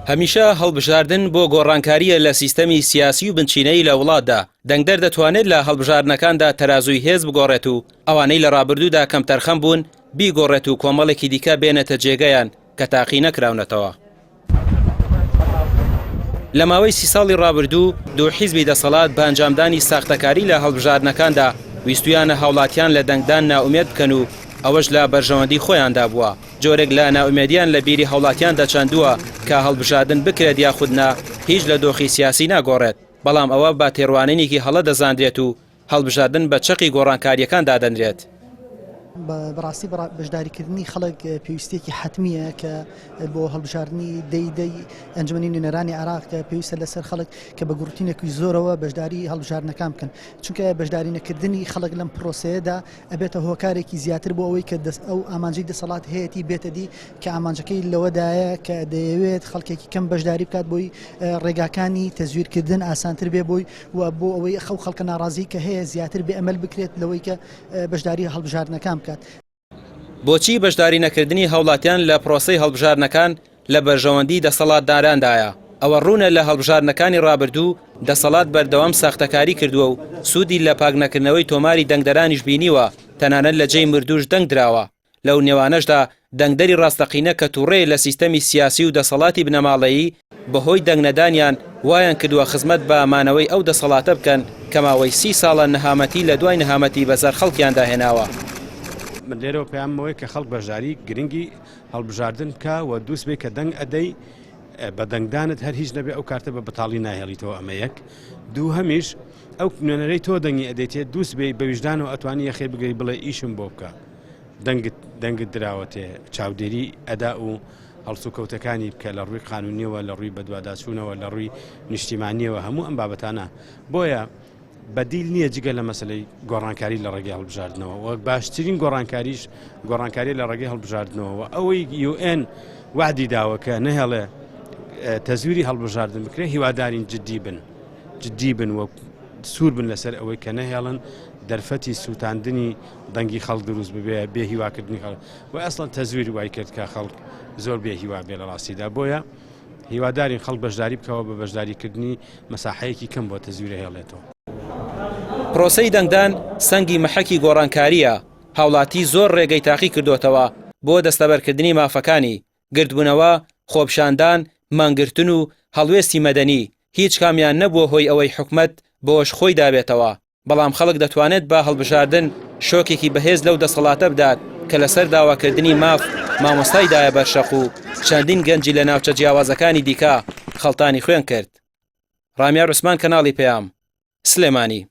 هەمیشە هەڵبژاردن بۆ گۆڕانکاریە لە سیستەمی سیاسی و بنچینەی لە وڵاتدا. دەنگدەر دەتوانێت لە هەڵبژاردنەکاندا تەرازووی هێز بگۆڕێت و ئەوانەی لە ڕابردوودا کەم تەرخەم بوون بیگۆڕێت و کۆمەڵێکی دیکە بێنێتە جێگەیان کە تاقی نەکراونەتەوە. لە ماوەی 30 ساڵی ڕابردوو دوو حیزبی دەسەڵات بە ئەنجامدانی ساختەکاری لە هەڵبژاردنەکاندا ویستویانە هاوڵاتیان لە دەنگدان ناومێت بکەن و ئەوەش لە بەرژەوەندی خۆیاندا بووە. جۆرێک لە ناومێدیان لە بیری هەوڵاتیان دەچەندووە کە هەڵبژاردن بکرێت یاخودنا هیچ لە دۆخی سیاسی ناگۆڕێت، بەڵام ئەوە بە تێڕوانینێکی هەڵە دەزاندرێت و هەڵبژاردن بە چەقی گۆڕانکاریەکان دادەنرێت. بەڕاستی بەشداریکردنی خەڵک پێویستێکی حتمیە کە بۆ هەڵبژاردننی دەی ئەنجومەنی نوێنەرانی عراق کە پێویستە لەسەر خەڵک کە بە گروتینێکی زۆرەوە بەشداری هەڵبژاردنەکان بکەن، چونکە بەشداری نەکردنی خەڵک لەم پرۆسەیەدا ئەبێتە هۆکارێکی زیاتر بۆ ئەوەی کە ئەو ئامانجی دەسەڵات هەیەی بێتە دی کە ئامانجەکەی لەوەدایە کە دەیەوێت خەڵکێکی کەم بەشداری بکات بۆی ڕێگاکانی تەزویرکردن ئاسانتر بێ بۆی و بۆ ئەوەی خەڵکە ناڕازی کە هەیە زیاتر بێ ئەمەل بکرێت لەوەی کە بەشداری هەڵبژاردنەکان بکات. بۆچی بەشداری نەکردنی هەوڵاتیان لە پرۆسەی هەڵبژاردنەکان لە بەرژەوەندی دەسەڵاتدارandایە؟ ئەوە ڕوونە لە هەڵبژاردنەکانی ڕابردوو دەسەڵات بەردەوام ساختەکاری کردووە و سوودی لە پاکنەکردنەوەی تۆماری دەنگدەرانیش بینیوە، تەنانەت لە جێی مردوش دەنگ درراوە. لەو نێوانەشدا دەنگدەری ڕاستەقینە کە تووڕێ لە سیستەمی سیاسی و دەسەڵاتی بنەماڵەیی بەهۆی دەنگنەدانیان وایان کردووە خزمەت بە ئامانەوەی ئەو دەسەڵاتە بکەن کە ماوەی 30 ساڵە نەهامەتی لە دوای نەهامەتی بەزەر خەڵکیاندا هێناوە. من لێرەوە پێیانەوەی کە خەڵک بەشداری گرنگی هەڵبژاردن بکە و دووس بێ کە دەنگ ئەدەی بە دەنگدانت هەر هیچ نەبێ ئەو کارتە بە بەتاڵی ناهێڵیتەوە. ئەمە یەک. دوو هەمیش ئەو نوێنەرەی تۆ دەنگی ئەدەیتێت دووس بێ بە ویژدان و ئەتوانی یەخێ بگەی بڵێ ئیشم بۆ بکە. دەنگت دراوەتێ چاودێری ئەدا و هەڵسوکەوتەکانی بکە لە ڕووی قانونیەوە، لە ڕووی بەدواداچوونەوە، لە ڕووی نیشتیمانیەوە، هەموو ئەم بابەتانە. بۆیە بەدیل نییە جگە لە مەسلەی گۆڕانکاری لە ڕێگەی هەڵبژاردنەوە و باشترین گۆڕانکاریش گۆڕانکاری لە ڕێگەی هەڵبژاردنەوە. ئەوەی UN وعدی داوە کە نەهێڵێ تەزویری هەڵبژاردن بکرێ، هیوادارین جددی بن و سوور بن لەسەر ئەوەی کە نەهێڵن دەرفەتی سووتاندنی دەنگی خەڵک دروست ببێ، بێ هیواکردنی خەڵک و ئەسڵەن تەزویری وای کرد کە خەڵک زۆر بێ هیوا بێ لە ڕاستیدا. بۆیە هیوادارین خەڵک بەشداری بکەوە بە بەشداریکردنی مەساحەیەکی کەم بۆ تەزویرە هێڵێتەوە. پرۆسەی دەنگدان سەنگی مەحەکی گۆڕانکاریە. هاوڵاتی زۆر ڕێگەی تاقی کردوتەوە بۆ دەستەبەرکردنی مافەکانی، گردبوونەوە، خۆپشاندان، مانگرتن و هەڵوێستی مەدەنی. هیچ کامیان نەبووە هۆی ئەوەی حکومەت بۆش خۆی دابێتەوە، بەڵام خەڵک دەتوانێت بە هەڵبژاردن شۆکێکی بەهێز لەو دەسەڵاتە بدات کە لەسەر داواکردنی ماف مامۆستایدایە بەرشەق و چەندین گەنجی لە ناوچە جیاوازەکانی دیکە خەڵتانی خوێن کرد. ڕامیار عوسمان، کەناڵی پەیام، سلێمانی.